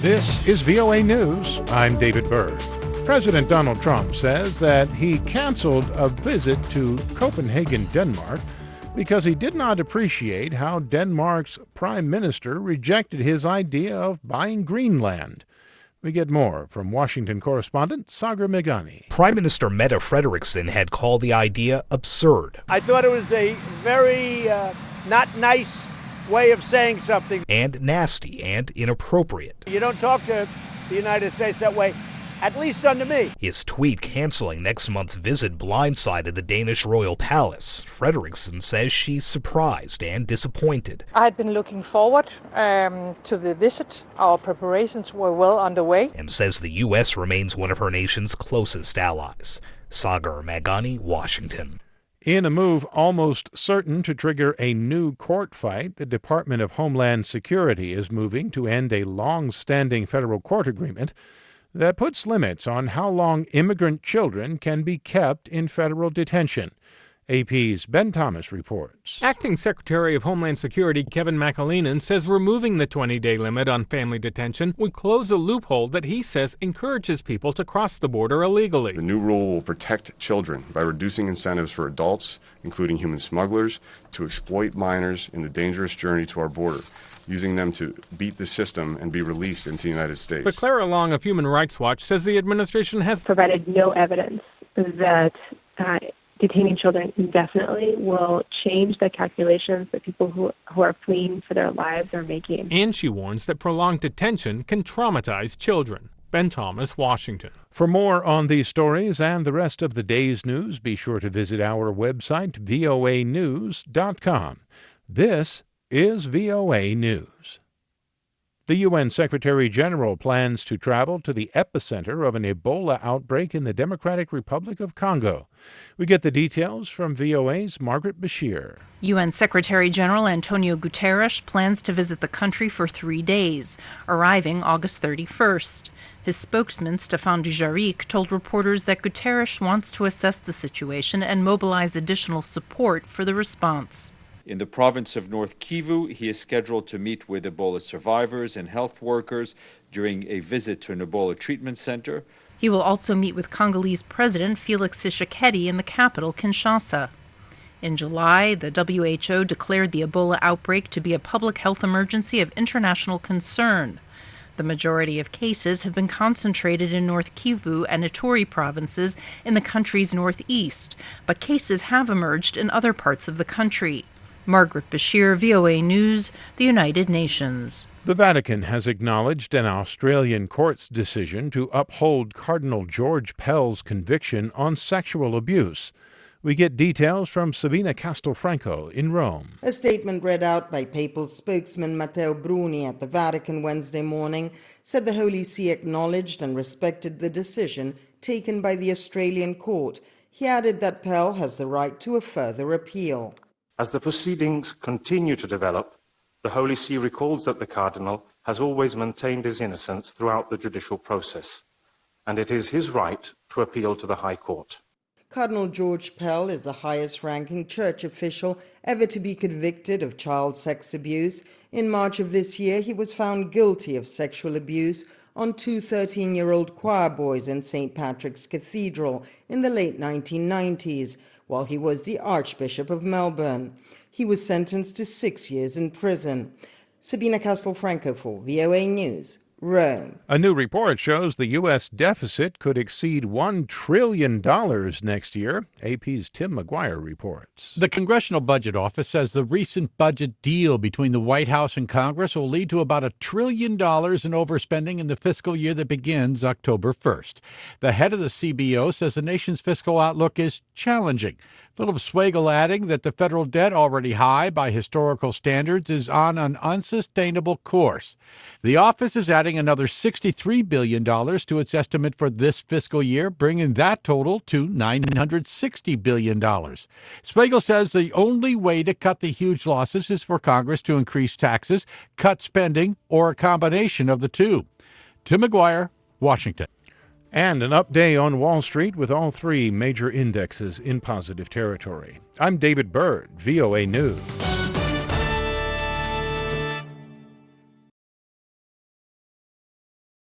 This is VOA News. I'm David Byrd. President Donald Trump says that he canceled a visit to Copenhagen, Denmark, because he did not appreciate how Denmark's prime minister rejected his idea of buying Greenland. We get more from Washington correspondent Sagar Meghani. Prime Minister Mette Frederiksen had called the idea absurd. I thought it was a very not nice way of saying something. And nasty and inappropriate. You don't talk to the United States that way, at least unto me. His tweet canceling next month's visit blindsided the Danish royal palace. Frederiksen says she's surprised and disappointed. I had been looking forward to the visit. Our preparations were well underway. And says the U.S. remains one of her nation's closest allies. Sagar Meghani, Washington. In a move almost certain to trigger a new court fight, the Department of Homeland Security is moving to end a long-standing federal court agreement that puts limits on how long immigrant children can be kept in federal detention. AP's Ben Thomas reports. Acting Secretary of Homeland Security Kevin McAleenan says removing the 20-day limit on family detention would close a loophole that he says encourages people to cross the border illegally. The new rule will protect children by reducing incentives for adults, including human smugglers, to exploit minors in the dangerous journey to our border, using them to beat the system and be released into the United States. But Clara Long of Human Rights Watch says the administration has provided no evidence that detaining children indefinitely will change the calculations that people who are fleeing for their lives are making. And she warns that prolonged detention can traumatize children. Ben Thomas, Washington. For more on these stories and the rest of the day's news, be sure to visit our website, voanews.com. This is VOA News. The UN Secretary-General plans to travel to the epicenter of an Ebola outbreak in the Democratic Republic of Congo. We get the details from VOA's Margaret Bashir. UN Secretary-General Antonio Guterres plans to visit the country for 3 days, arriving August 31st. His spokesman, Stéphane Dujarric, told reporters that Guterres wants to assess the situation and mobilize additional support for the response. In the province of North Kivu, he is scheduled to meet with Ebola survivors and health workers during a visit to an Ebola treatment center. He will also meet with Congolese President Félix Tshisekedi in the capital, Kinshasa. In July, the WHO declared the Ebola outbreak to be a public health emergency of international concern. The majority of cases have been concentrated in North Kivu and Ituri provinces in the country's northeast, but cases have emerged in other parts of the country. Margaret Bashir, VOA News, the United Nations. The Vatican has acknowledged an Australian court's decision to uphold Cardinal George Pell's conviction on sexual abuse. We get details from Sabina Castelfranco in Rome. A statement read out by papal spokesman Matteo Bruni at the Vatican Wednesday morning said the Holy See acknowledged and respected the decision taken by the Australian court. He added that Pell has the right to a further appeal. As the proceedings continue to develop, the Holy See recalls that the Cardinal has always maintained his innocence throughout the judicial process, and it is his right to appeal to the High Court. Cardinal George Pell is the highest-ranking church official ever to be convicted of child sex abuse. In March of this year, he was found guilty of sexual abuse on two 13-year-old choir boys in St. Patrick's Cathedral in the late 1990s, while he was the Archbishop of Melbourne. He was sentenced to 6 years in prison. Sabina Castelfranco for VOA News, Rome. A new report shows the U.S. deficit could exceed $1 trillion next year. AP's Tim McGuire reports. The Congressional Budget Office says the recent budget deal between the White House and Congress will lead to about $1 trillion in overspending in the fiscal year that begins October 1st. The head of the CBO says the nation's fiscal outlook is challenging. Philip Swagel adding that the federal debt, already high by historical standards, is on an unsustainable course. The office is adding another $63 billion to its estimate for this fiscal year, bringing that total to $960 billion. Swagel says the only way to cut the huge losses is for Congress to increase taxes, cut spending, or a combination of the two. Tim McGuire, Washington. And an up day on Wall Street with all three major indexes in positive territory. I'm David Byrd, VOA News.